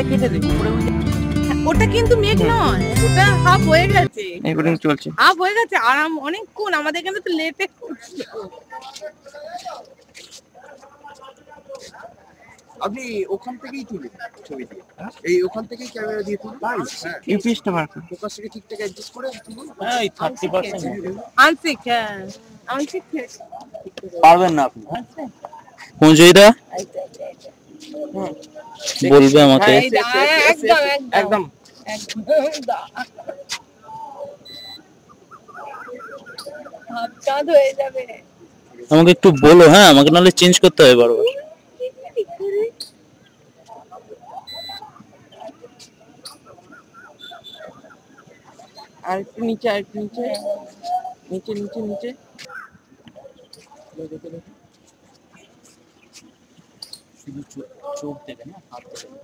ওটা কেটে দে উপরে ওটা কিন্তু মেঘ নয়, ওটা হাফ হয়ে গেছে, এগুলিং চলছে হাফ হয়ে গেছে আরাম অনেকক্ষণ। আমাদের এখানে তো লেটে আপনি ওখান থেকেই তুলুন ছবি দিয়ে, এই ওখান থেকেই ক্যামেরা দিয়ে তুলুন। হ্যাঁ ইউপিএসটা বার কর ফোকাসটাকে ঠিকঠাক অ্যাডজাস্ট করে তুলুন। হ্যাঁ এই 30% আনসিক, হ্যাঁ আনসিক পারবেন না আপনি। পৌঁছইদা বলবে আমাকে একদম একদম চাঁদ হয়ে যাবে। আমাকে একটু বলো, হ্যাঁ আমাকে নাহলে চেঞ্জ করতে হবে বারবার। আর একটু নিচে, আর একটু নিচে, নিচে নিচে নিচে শুধু চোখ দেবে না, হাত দেবে।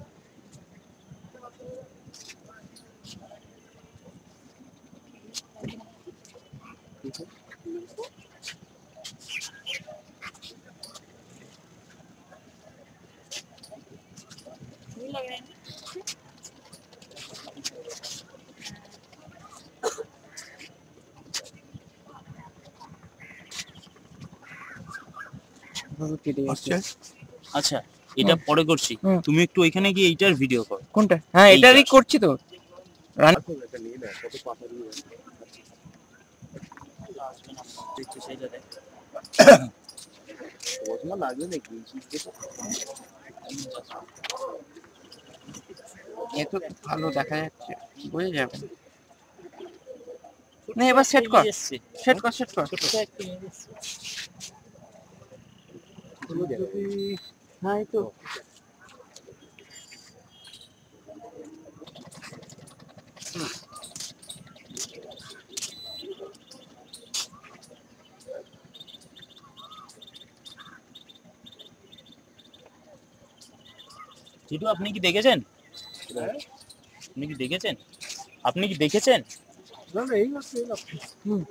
আচ্ছা এটা পরে করছি, তুমি একটু ওইখানে গিয়ে এইটার ভিডিও করো। কোনটা? হ্যাঁ এটারই করছি তো। এ তো ভালো দেখা যাচ্ছে, বুঝে যাবে না। এবার সেট কর, সেট কর, সেট কর। হ্যাঁ তো জিতু আপনি কি দেখেছেন? আপনি কি দেখেছেন? আপনি কি দেখেছেন? না না এই মাত্র হুম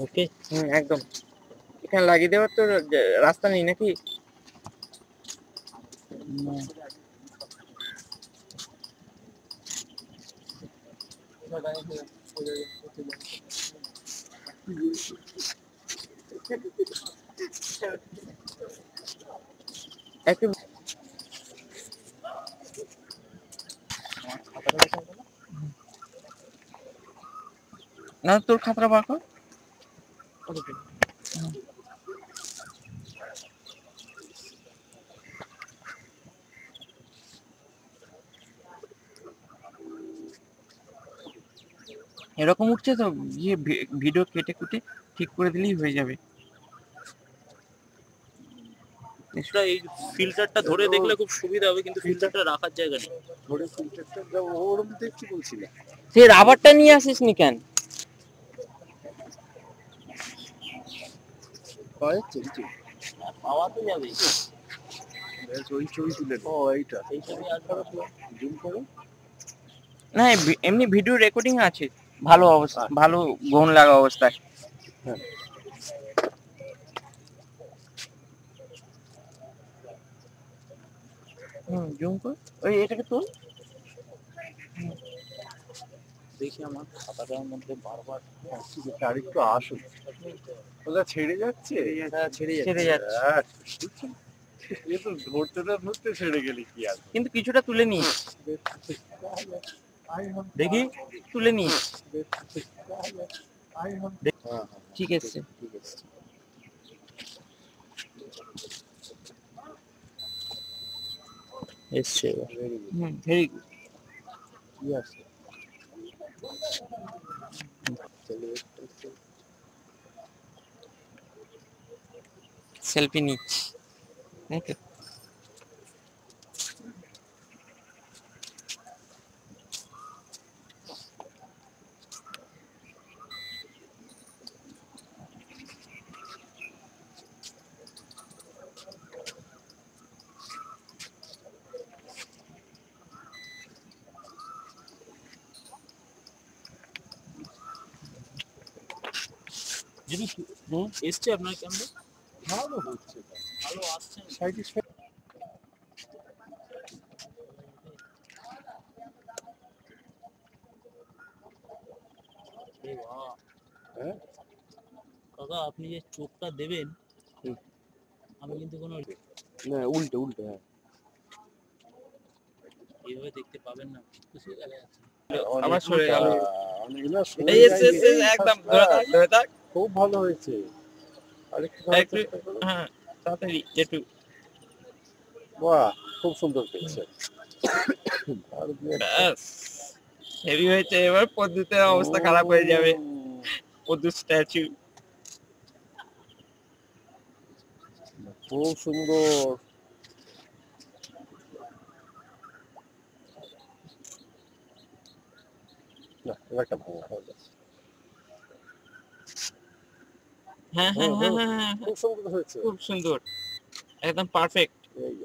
ওকে একদম। এখানে লাগিয়ে দেওয়ার তো রাস্তা নেই নাকি? একটু না তোর খাতাটা বার কর। এরকম উঠছে তো, ইয়ে ভিডিও কেটে কুটে ঠিক করে দিলেই হয়ে যাবে। এই ফিল্টারটা ধরে দেখলে খুব সুবিধা হবে, কিন্তু ফিল্টারটা রাখার জায়গা নেই। ধরে ফিল্টারটা ওর মধ্যে কি বলছিলেন? সে রাবারটা নিয়ে আসিস নি কেন? পাওয়া যাচ্ছে কিছু? পাওয়া তো যাবে। ওই ছবি তুলে ও এইটা এই ছবি আর জুম করো। না এমনি ভিডিও রেকর্ডিং আছে, ভালো অবস্থা, ভালো গহন লাগা অবস্থায়। হ্যাঁ জুম কর, ওই এটাকে তোল। দেখি আমার খাতাটার মধ্যে বারবার আরেকটু আসুন, ওটা ছেড়ে যাচ্ছে, ছেড়ে যাচ্ছে। এ তো ধরতে না ধরতে ছেড়ে গেলে কি আর, কিন্তু কিছুটা তুলে নিস, দেখি তুলে নিস। হ্যাঁ ঠিক আছে, ঠিক আছে। এসছে এবার। Very good. কি আছে সেলফি নিচ্ছি, তাই তো? যদি এসছে আপনার ক্যামেরা ভালো হচ্ছে, ভালো আসছে স্যাটিসফাই। হ্যাঁ কাকা আপনি যে চোখটা দেবেন আমি কিন্তু কোনো না, উল্টে উল্টে। হ্যাঁ এইভাবে দেখতে পাবেন না, কিছু দেখা যাচ্ছে আবার সরে গেল। অনেকগুলো সরে এই যায়। এই একদম first ধরে থাক, class। ধরে থাক। খুব ভালো হয়েছে। আরেকটু ধরার একটু চেষ্টা করো। হ্যাঁ তাড়াতাড়ি একটু। বাহ, খুব সুন্দর পেয়েছে। আর দু একটা। ব্যাস হেভি হয়েছে। এবার পদ্মুতের অবস্থা খারাপ হয়ে যাবে। পদ্মু স্ট্যাচু খুব সুন্দর। না, এবার একটা ভাঙা হয়ে গেছে। হ্যাঁ হ্যাঁ হ্যাঁ হ্যাঁ হ্যাঁ, খুব সুন্দর হয়েছে। খুব সুন্দর একদম পারফেক্ট। এই,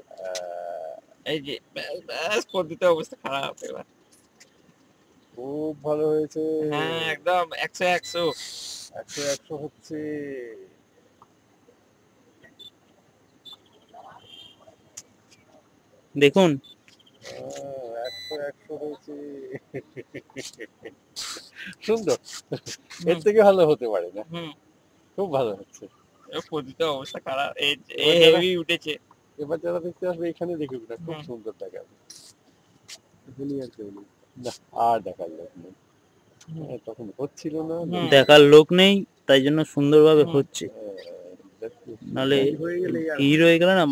এই যে ব্যাস ব্যাস পদ্মুতের অবস্থা খারাপ এবার। খুব ভালো হয়েছে। হ্যাঁ একদম 100 100 হচ্ছে। দেখুন 100 হয়েছে। সুন্দর। এর থেকে ভালো হতে পারে না। হুম খুব ভালো হচ্ছে। পদ্মুতের অবস্থা খারাপ। এই এবার হেভি উঠেছে। এবার যারা দেখতে আসবে এখানে দেখুক না, খুব হুম। সুন্দর দেখাবে। এখানেই আর কেউ নেই। না, আর দেখার লোক নেই। হ্যাঁ, তখন হচ্ছিল না। হুম। দেখার লোক নেই তাই জন্য সুন্দরভাবে হুম। হচ্ছে, দেখো, নাহলে এই হয়ে গেলেই আর ভিড় হয়ে গেলে না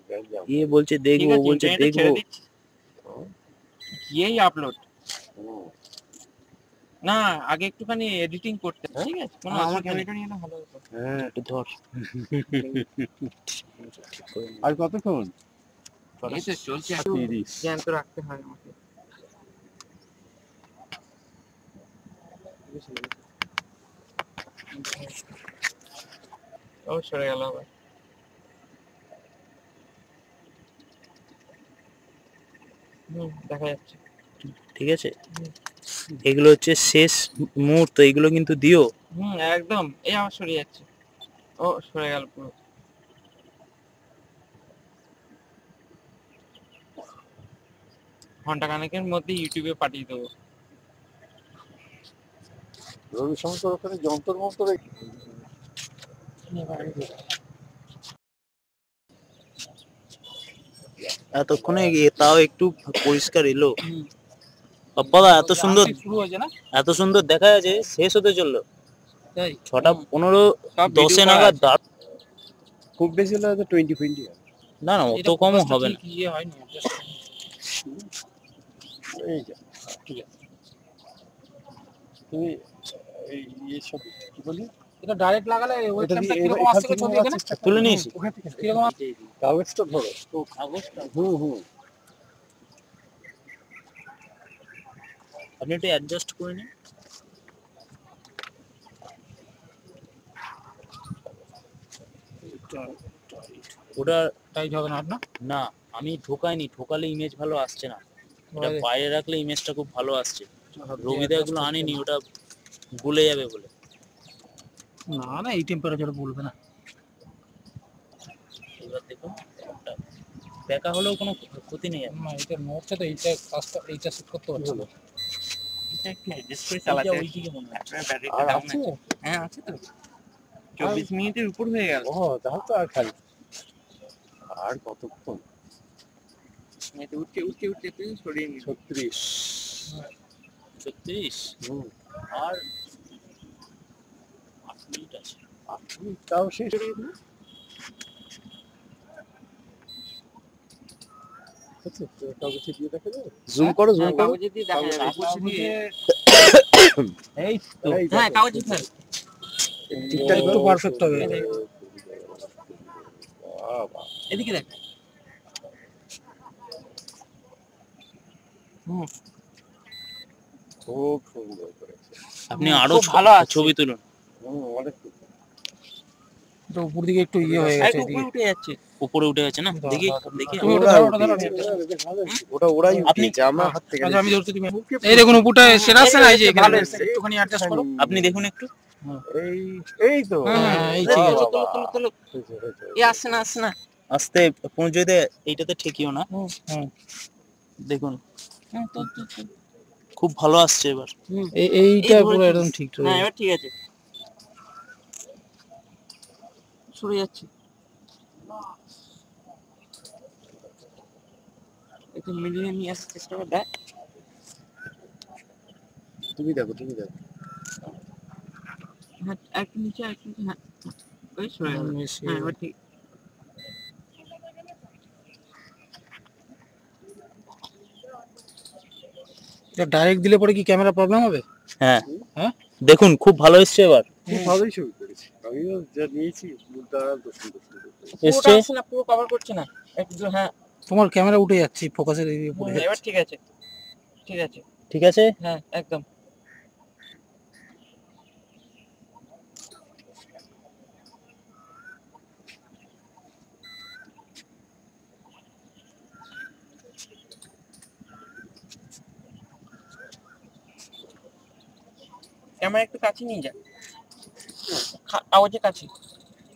গ্যাঞ্জাম। ইয়ে বলছে ঠিক দেখবো, আছে বলছে ইন্টারনেটে দেখবো। ছেড়ে দিচ্ছি। গিয়েই আপলোড হুম। না, আগে একটুখানি এডিটিং করতে হবে, হ্যাঁ? ঠিক আছে? কোনো আমার অসুবিধা নেই। ক্যামেরাটা নিয়ে না, ভালো হতো। হ্যাঁ একটু ধর আর কতক্ষণ? এই তো চলছে। 30। জ্যান্ত রাখতে হয় আমাকে। ও সরে গেল আবার। দেখা যাচ্ছে। ঠিক আছে, এগুলো হচ্ছে শেষ মুহূর্ত, এগুলো কিন্তু দিও। একদম। এই আবার সরে যাচ্ছে। ও সরে গেল পুরো। ঘন্টা খানেকের মধ্যে ইউটিউবে পাঠিয়ে দেবো। রবিশঙ্কর ওখানে যন্তর মন্তর এতক্ষণে তাও একটু পরিষ্কার এলো। বাবা এত সুন্দর, শুরু হয়েছে না? এত সুন্দর দেখা যাচ্ছে, শেষ হতে চললো তাই 6:15 সব 10 video নাগাদ। করা আছে। খুব বেশি হলে হয়তো 20 না না অত কমও হবে না। ইয়ে হয়নি এই যা, ঠিক আছে। তুমি এই সব কি বলি, এটা ডাইরেক্ট লাগালে এটা দিয়ে কিরকম এখান আসছে থেকে ছবি নেওয়ার এখানে চেষ্টা করো। তুলে নিয়েছি। ওখান থেকে কিরকম কাগজটা ধরো। কাগজটা হুম। আপনি একটু অ্যাডজাস্ট করে নিন। ওটা টাইট হবে না আপনার? না আমি ঢোকাইনি, ঢোকালে ইমেজ ভালো আসছে না, এটা বাইরে রাখলে ইমেজটা খুব ভালো আসছে। রবিদা এগুলো আনেনি, ওটা গলে যাবে বলে। না না এই টেম্পারেচারে বলবে না। এবার দেখুন বেকা হলেও কোনো ক্ষতি নেই। না এটা নড়ছে তো, এইটা কাজটা এইটা সেট করতে পারছি না। এটা একটু অ্যাডজাস্ট করে চালাতে এইটা হবে। ওইদিকে মনে হয়। আপনার ব্যাটারিটা আর ডাউন আছে? আছে? হ্যাঁ আছে তো। 24 মিনিটের উপর হয়ে গেল। ও তাহলে তো আর খালি আর কতক্ষণ? এটা উঠতে উঠতে উঠতে তুই সরিয়ে নিস। 36। 36 হুম। আর 8 মিনিট আছে। আপনি তাও শেষ হয়ে গেল। আচ্ছা, তো কাগজে দিয়ে দেখা যাবে? জুম করো, জুম করো। কাগজে দিয়ে দেখা যাবে। কাগজে দিয়ে। এই তো এই হ্যাঁ দেখো। কাগজে ফেল। ঠিকঠাক একটু পারফেক্ট হবে। বাবা, এদিকে দেখ। খুব সুন্দর করেছে। আপনি আরো খুব ভালো আছে। ছবি তুলুন। অনেক তো উপর দিকে একটু ইয়ে হয়ে গেছে এদিকে। উপরে উঠে যাচ্ছে। উপরে উঠে গেছে না, দেখি দেখি। তুমি ওটা ধরো, ওটা ধরো। ওটা ওরাই আপনি উঠিয়েছে, আমার হাত থেকে আচ্ছা আমি ধরছি তুমি। এই দেখুন উপরটা সেরা আসছে না, এই যে এখানে একটুখানি অ্যাডজাস্ট করো। আপনি দেখুন একটু। এই এই তো এই ঠিক ঠিক আছে, আছে। তোলো তোলো তোলো। এ আসছে না, আসছে না। আস্তে পৌঁছতে এইটাতে ঠেকিও না। হুম দেখুন তোল তোল তোল। খুব ভালো আসছে এবার। এইটা এই পুরো ধরেছিস। একদম ঠিক হ্যাঁ এবার ঠিক আছে, সরে যাচ্ছে। একটু মিলিয়ে নিয়ে আসার চেষ্টা কর, দেখ। তুমি দেখো তুমি দেখো হ্যাঁ একটু নিচে, একটু নিচে, হ্যাঁ ওই সরে গেল। হ্যাঁ এবার ঠিক। এটা ডাইরেক্ট দিলে পরে কি ক্যামেরা প্রবলেম হবে? হ্যাঁ হ্যাঁ দেখুন খুব ভালো এসছে এবার। খুব ভালোই ছবি করেছি আমিও যা নিয়েছি মুদ্রা দর্শন করতে পুরোটা এসছে আসছে না, পুরো কভার করছে না একটু। হ্যাঁ তোমার ক্যামেরা উঠে যাচ্ছে, ফোকাসের এদিকে পড়ে এবার যাচ্ছে। ঠিক আছে, ঠিক আছে। ঠিক আছে। হ্যাঁ একদম। ক্যামেরা একটু কাছে নিয়ে যা, আওয়াজে কাছে।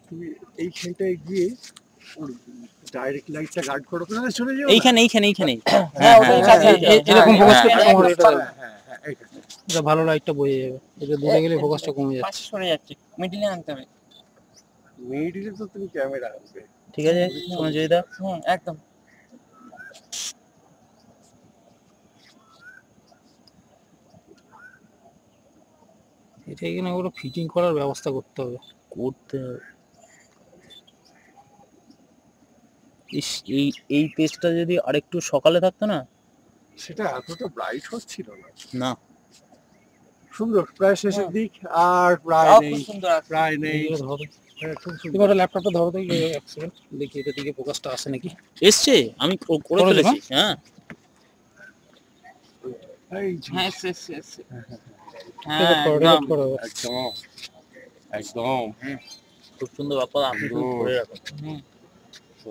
তুমি এইখানটায় গিয়ে ডাইরেক্ট লাইটটা গার্ড করো না চলে যাও এইখানে এইখানে এইখানে। হ্যাঁ ওটাই কাছে। এরকম ফোকাস করতে হ্যাঁ, তোমার এটা হ্যাঁ হ্যাঁ এইখানে এটা ভালো লাইটটা বয়ে যাবে। এটা দূরে গেলে ফোকাসটা কমে যাচ্ছে। পাশে সরে যাচ্ছে, মিডিলে আনতে হবে। মিডিলে তো তুমি ক্যামেরা আনবে ঠিক আছে সঞ্জয়দা। একদম। এটা এখানে ওটা ফিটিং করার ব্যবস্থা করতে হবে। করতে হবে। ইস এই এই পেজটা যদি আরেকটু সকালে থাকতো না। সেটা এতটা ব্রাইট হচ্ছিল না না সুন্দর প্রায় শেষের দিক আর প্রায় তাও নেই খুব সুন্দর আসছে। প্রায় নেই এইগুলো ধরো। হ্যাঁ, খুব সুন্দর এবার ল্যাপটপটা ধরো তো, এক সেকেন্ড দেখি এটা দিকে ফোকাসটা আসে নাকি। এসছে আমি করে করে দেবা? ফেলেছি। হ্যাঁ এই যে, হ্যাঁ এসছে এসছে এসছে। রেকর্ড করো, একদম। রেকর্ড করো। একদম একদম খুব সুন্দর বাপ্পা আপনি শুধু ধরে রাখুন। হুম,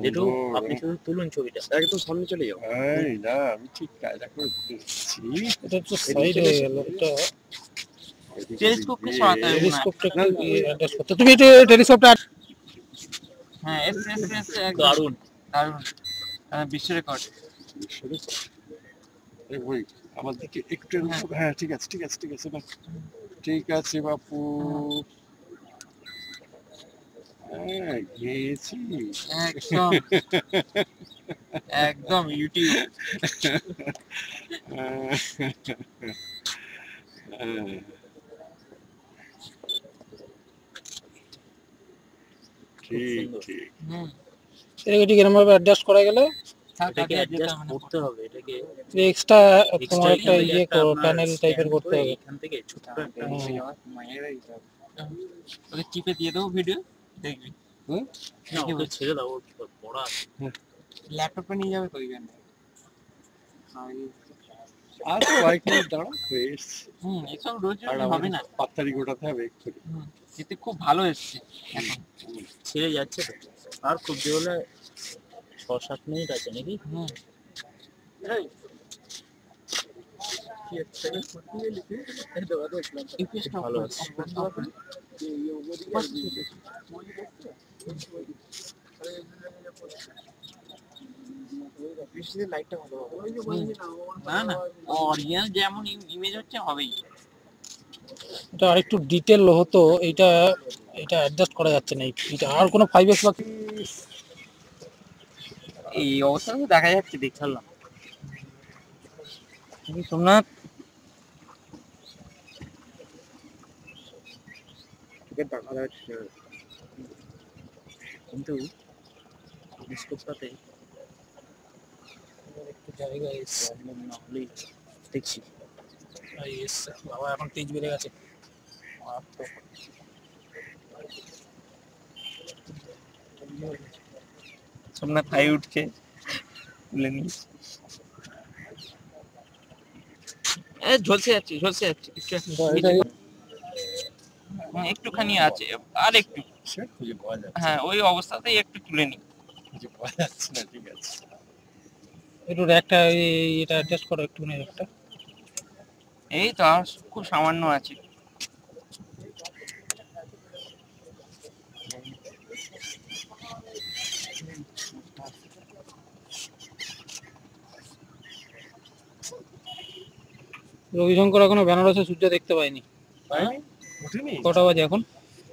যেটু সুন্দর। আপনি শুধু তুলুন ছবিটা। একদম সামনে চলে যাও এই না আমি ঠিক কায়দা করে দিচ্ছি এটা তো সাইড হয়ে গেল। এটা টেলিস্কোপকে সরাতে হবে মনে হয়। টেলিস্কোপটা একটু অ্যাডজাস্ট করতে। তুমি এটা টেলিস্কোপটা হ্যাঁ এসছে এসছে এসছে, একদম দারুণ। দারুণ। বিশ্ব রেকর্ড। এই ওই আমার দিকে একটু এরকম- হ্যাঁ ঠিক আছে ঠিক আছে ঠিক আছে বাহ। ঠিক আছে বাপু হ্যাঁ গেছি একদম একদম ইউটিউব। ঠিক ঠিক হুম, এটাকে ঠিক এরকম ভাবে অ্যাডজাস্ট করা গেলে এটাকে অ্যাডজাস্ট করতে হবে। এটাকে এক্সট্রা তোমার এক্সট্রা একটা ইয়ে প্যানেল টাইপের করতে হবে। এখান থেকে ছোট্ট একটা ওকে চিপে দিয়ে দেবো ভিডিও দেখবি। না ওকে ছেড়ে দাও ওর পড়া আছে। ল্যাপটপটা নিয়ে যাবে তো ওইখানে। আর কয়েক মিনিট দাঁড়াও হয়ে এসছে এসব রোজ আর রোজ হবে না। পাত্তারি গোটাতে হবে এক্ষুনি এতে খুব ভালো এসছে এখন। ছেড়ে যাচ্ছে তো। আর খুব জোর হলে 6-7 মিনিট আছে নাকি? হুম, ইউপিএসটা ভালো ভালো আছে। লাইটটা ভালো হবে। না না অরিজিনাল যেমন ইমেজ হচ্ছে হবেই। এটা আরেকটু ডিটেল হতো। এটা এটা অ্যাডজাস্ট করা যাচ্ছে না। এটা আর কোনো 5x বা এই অবস্থা তো দেখা যাচ্ছে, দেখলাম। সোমনাথ কিন্তু টেলিস্কোপটাতে একটু জায়গা এসছে। প্রবলেম না হলেই দেখছি। এসছে বাবা, এখন তেজ বেড়ে গেছে। সোমনাথ হাই উঠছে, তুলে নিস। ঝলসে যাচ্ছে ঝলসে যাচ্ছে কিছু একটুখানি আছে আর একটু। সে খুঁজে পাওয়া যাচ্ছে হ্যাঁ ওই অবস্থাতেই একটু তুলে নি। খুঁজে পাওয়া যাচ্ছে না ঠিক আছে একটু একটা এটা অ্যাডজাস্ট করো একটুখানি একটা। এই তো আর খুব সামান্য আছে। রবিশঙ্কর এখনো বেনারসে সূর্য দেখতে পাইনি। হ্যাঁ? ওঠেনি? কটা বাজে এখন?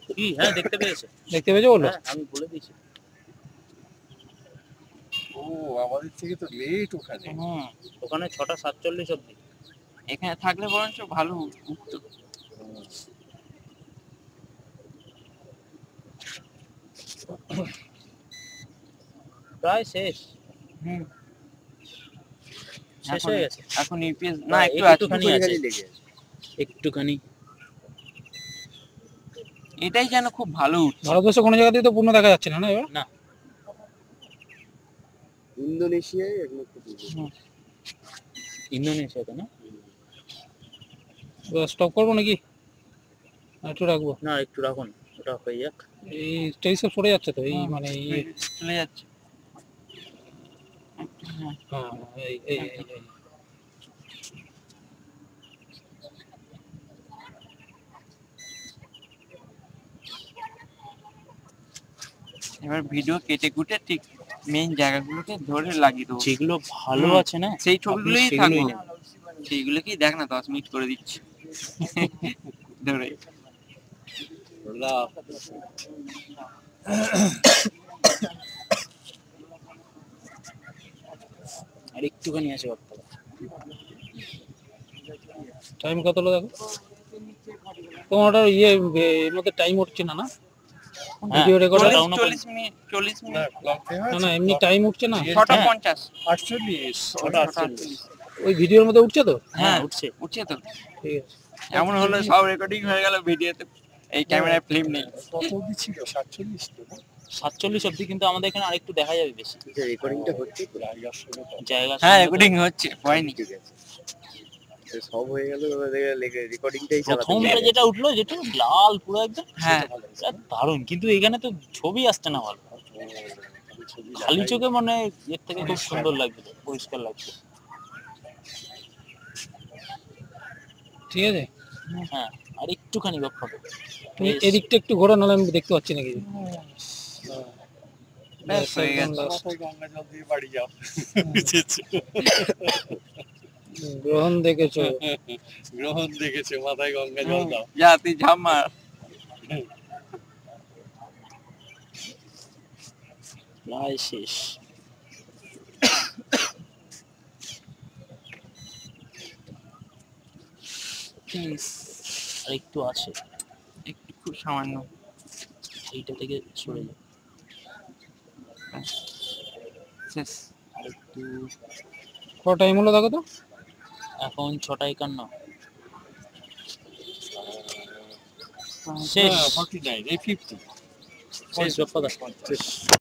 কি হ্যাঁ দেখতে পেয়েছে। দেখতে পেয়েছো বললো? হ্যাঁ আমি বলে দিয়েছি। ও আমাদের থেকে তো লেট ওখানে। হুম ওখানে 6:47 অবধি। এখানে থাকলে বরঞ্চ ভালো উঠতো। প্রায় শেষ। হুম শেষ এখন- হয়ে গেছে। এখন ইউপিএস না একটু আছে। একটুখানি আছে। একটুখানি। এটাই যেন খুব ভালো উঠছে। ভারতবর্ষে কোনো জায়গাতেই তো পূর্ণ দেখা যাচ্ছে না, না এবার? না ইন্দোনেশিয়ায় একমাত্র পুজো। ইন্দোনেশিয়াতে না? স্টপ করবো নাকি? না একটু রাখবো? না একটু রাখুন ওটা হয়ে যাক। এই টেলিস্কোপ সরে যাচ্ছে তো, এই হুম, মানে চলে যাচ্ছে। হ্যাঁ, হ্যাঁ এই। এবার ভিডিও কেটে কুটে ঠিক মেইন জায়গাগুলোকে ধরে লাগিয়ে দেবো। যেগুলো ভালো হুম। আছে না সেই ছবিগুলোই আপনি থাকবে। সেগুলোই নেন। সেইগুলোকেই দেখ না 10 মিনিট করে দিচ্ছি ধরে। আর একটুখানি আছে বাপ্পা। টাইম কত হলো দেখো? তোমার ওটা এর মধ্যে টাইম উঠছে না, না? Video recorder? 40 মিনিট 40 মিনিট না না, এমনি টাইম উঠছে না? 6:50। 48 6:48 ওই ভিডিওর মধ্যে উঠছে তো? হ্যাঁ উঠছে। উঠছে তো। ঠিক আছে। এমন হলো সব রেকর্ডিং হয়ে গেল ভিডিওতে, এই ক্যামেরায় ফিল্ম নেই। কত অবধি ছিল? 47 তো না? 47 অবধি, কিন্তু আমাদের এখানে আরেকটু দেখা যাবে বেশি রেকর্ডিংটা হচ্ছে তো জায়গার সঙ্গে তো। জায়গা। হ্যাঁ রেকর্ডিং হচ্ছে, হয়নি। ঠিক আছে। তো সব হয়ে গেল, রেকর্ডিংটাই চালাতে প্রথমটা হবে। যেটা উঠলো যেটা লাল পুরো একদম, হ্যাঁ সেটা দারুণ, কিন্তু এখানে তো ছবি আসছে না ভালো। খালি চোখে মানে এর থেকে খুব সুন্দর লাগছে, পরিষ্কার লাগছে। ঠিক আছে, হ্যাঁ আর একটুখানি লক্ষ্য করো। তুমি এদিকটা একটু ঘোরো, নাহলে আমি দেখতে পাচ্ছি না কিছু। ব্যাস হয়ে একদম গেছে। last। মাথায় গঙ্গা জল দিয়ে বাড়ি যাও। গ্রহণ দেখেছো? গ্রহণ দেখেছে, মাথায় গঙ্গা জল দাও। যা তুই ঝাপ মার। প্রায় শেষ। আর একটু আছে, একটু খুব সামান্য। এইটা থেকে সরে যাও শেষ। আর একটু। কত টাইম হলো দেখো তো? এখন 6:51। শেষ। 49 এই 50 শেষ বাপ্পা। শেষ।